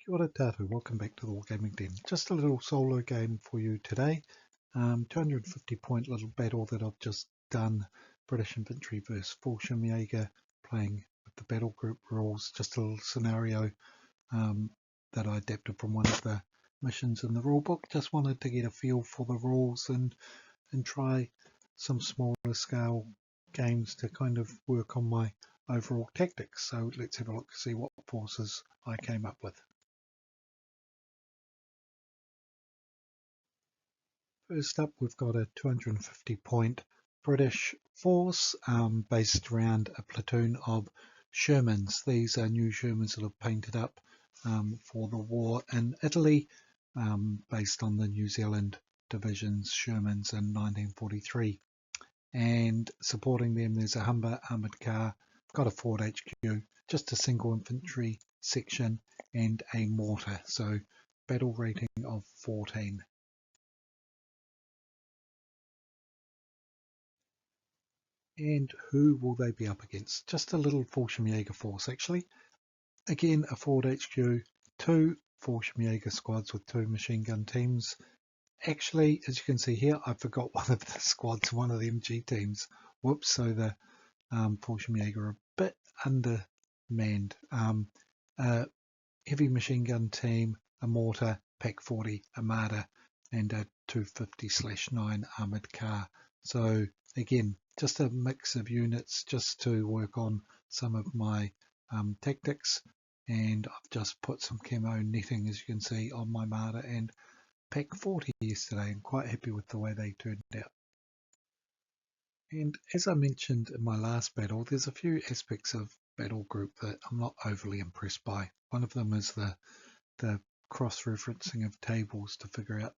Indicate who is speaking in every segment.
Speaker 1: Kia ora tātou, welcome back to the Wargaming Den. Just a little solo game for you today. 250 point little battle that I've just done. British Infantry versus Fallschirmjäger, playing with the Battlegroup rules. Just a little scenario that I adapted from one of the missions in the rulebook. Just wanted to get a feel for the rules and try some smaller scale games to kind of work on my overall tactics. So let's have a look to see what forces I came up with. First up, we've got a 250 point British force based around a platoon of Shermans. These are new Shermans that have painted up for the war in Italy, based on the New Zealand division's Shermans in 1943. And supporting them, there's a Humber armoured car, got a Ford HQ, just a single infantry section, and a mortar. So battle rating of 14. And who will they be up against? Just a little Fallschirmjäger force, actually. Again, a Ford HQ, two Fallschirmjäger squads with two machine gun teams. Actually, as you can see here, I forgot one of the squads, one of the MG teams. Whoops, so the Fallschirmjäger are a bit undermanned. A heavy machine gun team, a mortar, Pack 40 Armada, and a 250/9 armoured car. So again, just a mix of units just to work on some of my tactics. And I've just put some camo netting, as you can see, on my Marder and Pack 40 yesterday. I'm quite happy with the way they turned out. And as I mentioned in my last battle, there's a few aspects of Battlegroup that I'm not overly impressed by. One of them is the cross-referencing of tables to figure out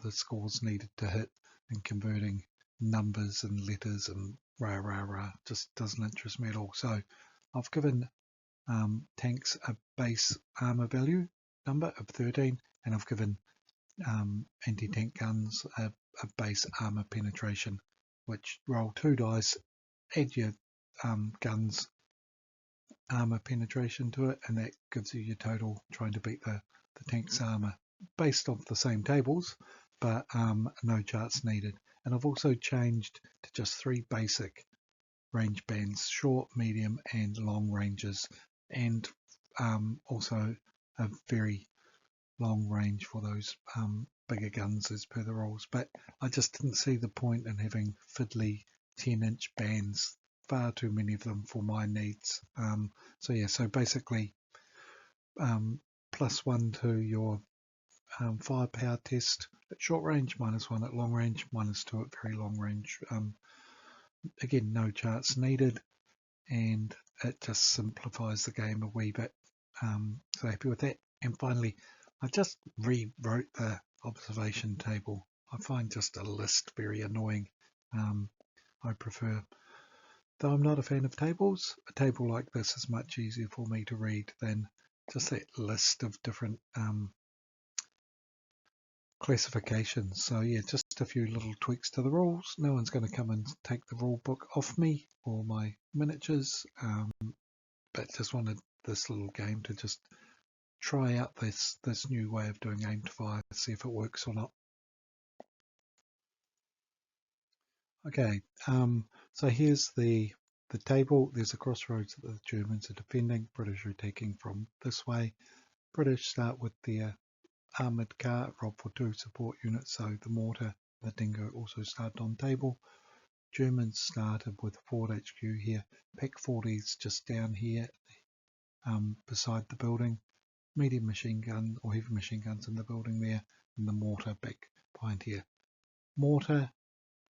Speaker 1: the scores needed to hit, and converting numbers and letters and rah just doesn't interest me at all. So I've given tanks a base armor value number of 13, and I've given anti-tank guns a base armor penetration, which roll 2 dice, add your guns armor penetration to it, and that gives you your total, trying to beat the tank's armor based off the same tables, but no charts needed. And I've also changed to just 3 basic range bands: short, medium and long ranges, and also a very long range for those bigger guns as per the rules. But I just didn't see the point in having fiddly 10-inch bands, far too many of them for my needs. So basically +1 to your firepower test at short range, -1 at long range, -2 at very long range. Again, no charts needed, and it just simplifies the game a wee bit. So happy with that. And finally, I just rewrote the observation table. I find just a list very annoying. I prefer, though I'm not a fan of tables, a table like this is much easier for me to read than just that list of different classifications. So yeah, just a few little tweaks to the rules. No one's going to come and take the rule book off me or my miniatures, but just wanted this little game to just try out this new way of doing aim to fire, see if it works or not. Okay, so here's the table. There's a crossroads that the Germans are defending. British are taking from this way. British start with their armoured car, rob for 2 support units, so the mortar, the dingo also started on table. Germans started with Ford HQ here. Pack 40s just down here beside the building. Medium machine gun or heavy machine guns in the building there, and the mortar back behind here. Mortar,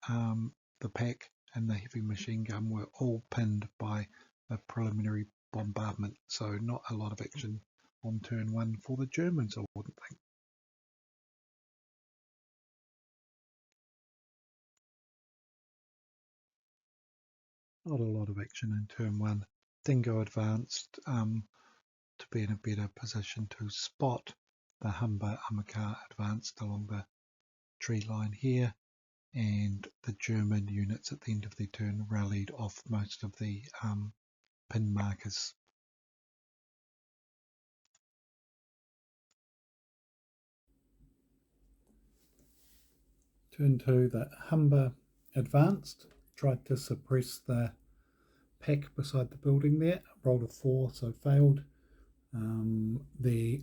Speaker 1: the pack and the heavy machine gun were all pinned by a preliminary bombardment, so not a lot of action on turn 1 for the Germans, I wouldn't think. Not a lot of action in turn 1. Dingo advanced to be in a better position to spot the Humber armor car advanced along the tree line here, and the German units at the end of the turn rallied off most of the pin markers. Turn 2, the Humber advanced, tried to suppress the pack beside the building there, rolled a 4, so failed. The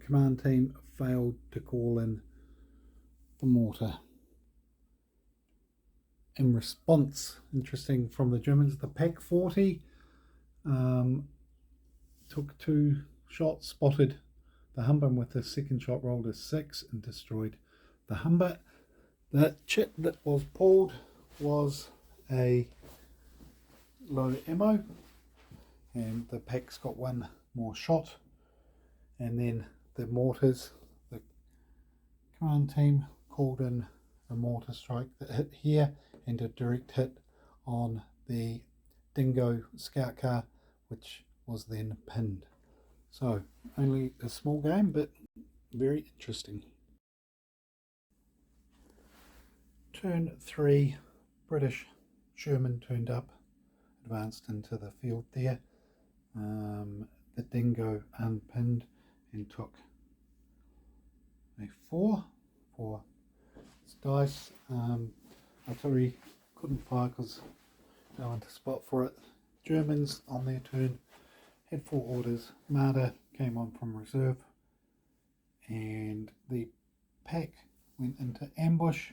Speaker 1: command team failed to call in the mortar. In response, interesting from the Germans, the pack 40 took 2 shots, spotted the Humber, and with the second shot rolled a 6 and destroyed the Humber. The chit that was pulled was a low ammo, and the pack's got 1 more shot. And then the mortars, the command team called in a mortar strike that hit here and a direct hit on the Dingo scout car, which was then pinned. So only a small game, but very interesting. Turn 3, British Sherman turned up, advanced into the field there. The Dingo unpinned and took a 4 for its dice. Artillery couldn't fire because no one to spot for it. Germans on their turn had 4 orders. Marder came on from reserve, and the pack went into ambush,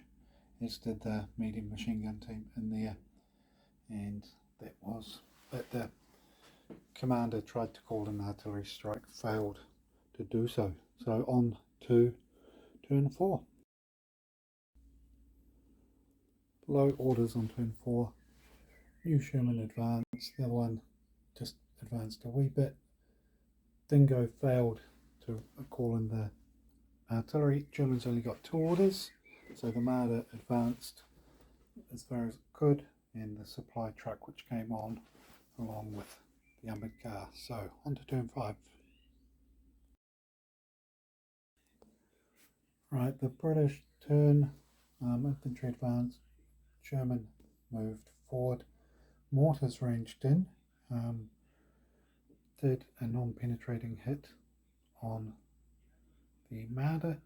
Speaker 1: as did the medium machine gun team in there, and that was that. The commander tried to call an artillery strike, failed to do so. So on to turn 4. Low orders on turn 4. New Sherman advanced, the other one just advanced a wee bit. Dingo failed to call in the artillery. Germans only got 2 orders, so the Marder advanced as far as it could, and the supply truck which came on along with the armoured car. So on to turn 5. Right, the British turn, infantry advanced, Sherman moved forward, mortars ranged in, did a non-penetrating hit on the Marder,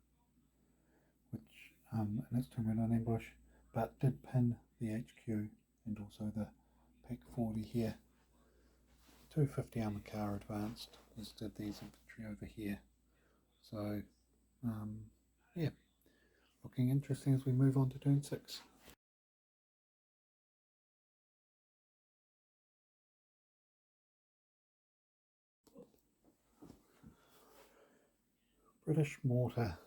Speaker 1: which in its turn went on ambush, but did pin the HQ and also the Pack 40 here. 250 armoured car advanced, as did these infantry over here. So yeah, looking interesting as we move on to turn 6. British mortar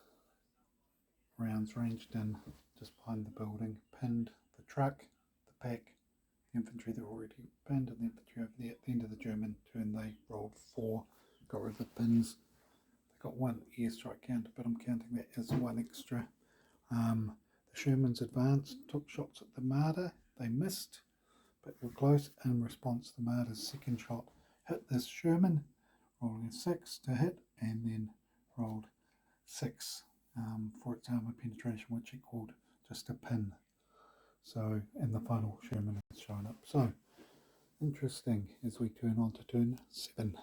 Speaker 1: rounds ranged in just behind the building, pinned the truck, the pack, the infantry that were already pinned, and the infantry over there. At the end of the German turn, they rolled 4, got rid of the pins. They got 1 airstrike counter, but I'm counting that as 1 extra. The Shermans advanced, took shots at the Marder. They missed, but were close. In response, the Marder's second shot hit this Sherman, rolling a 6 to hit, and then rolled 6 for its armour penetration, which equaled just a pin. So, and the final Sherman has shown up. So, interesting as we turn on to turn 7.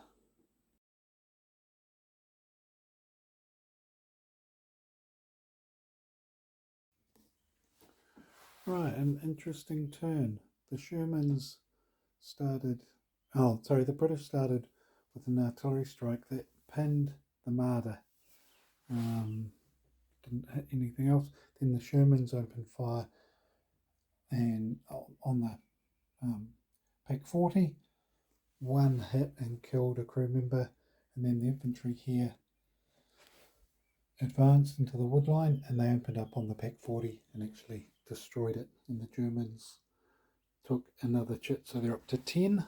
Speaker 1: Right, an interesting turn. The Shermans started, the British started with an artillery strike that pinned the Marder. Didn't hit anything else. Then the Shermans opened fire and on the Pack 40, 1 hit and killed a crew member, and then the infantry here advanced into the wood line and they opened up on the Pack 40 and actually destroyed it, and the Germans took another chit, so they're up to 10.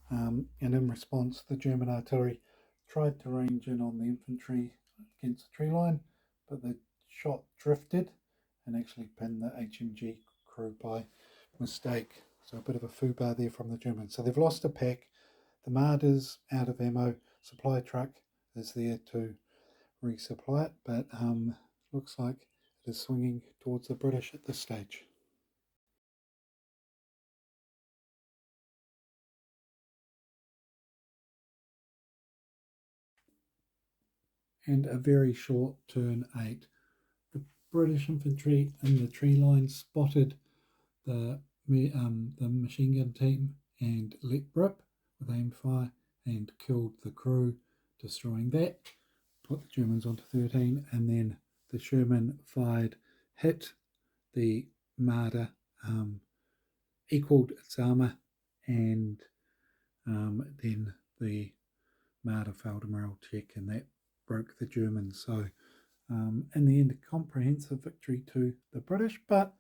Speaker 1: And in response, the German artillery tried to range in on the infantry against the tree line, but the shot drifted and actually pinned the HMG crew by mistake. So a bit of a foobar there from the Germans. So they've lost a pack. The Marder's out of ammo. Supply truck is there to resupply it, but looks like it is swinging towards the British at this stage. And a very short turn 8.
Speaker 2: British infantry in the tree line spotted the machine gun team and let rip with aim fire and killed the crew, destroying that. Put the Germans onto 13, and then the Sherman fired, hit the Marder, equaled its armour, and then the Marder failed a morale check, and that broke the Germans. So in the end, a comprehensive victory to the British, but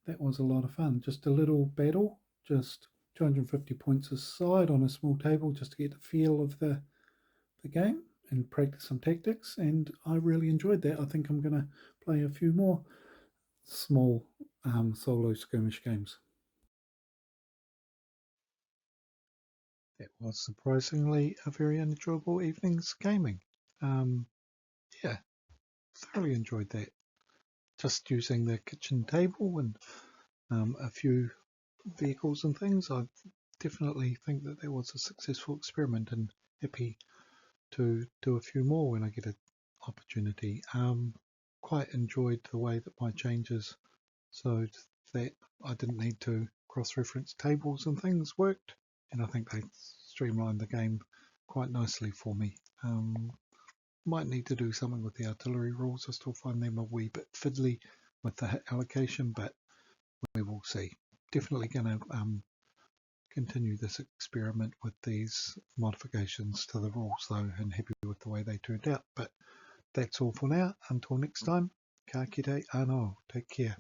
Speaker 2: that was a lot of fun. Just a little battle, just 250 points aside on a small table, just to get the feel of the game and practice some tactics, and I really enjoyed that. I think I'm going to play a few more small solo skirmish games.
Speaker 1: That was surprisingly a very enjoyable evening's gaming. Yeah, thoroughly enjoyed that. Just using the kitchen table and a few vehicles and things, I definitely think that there was a successful experiment, and happy to do a few more when I get an opportunity. Quite enjoyed the way that my changes, so that I didn't need to cross-reference tables and things, worked, and I think they streamlined the game quite nicely for me. Might need to do something with the artillery rules. I still find them a wee bit fiddly with the allocation, but we will see. Definitely going to continue this experiment with these modifications to the rules though, and happy with the way they turned out. But that's all for now. Until next time, ka kite anō. Take care.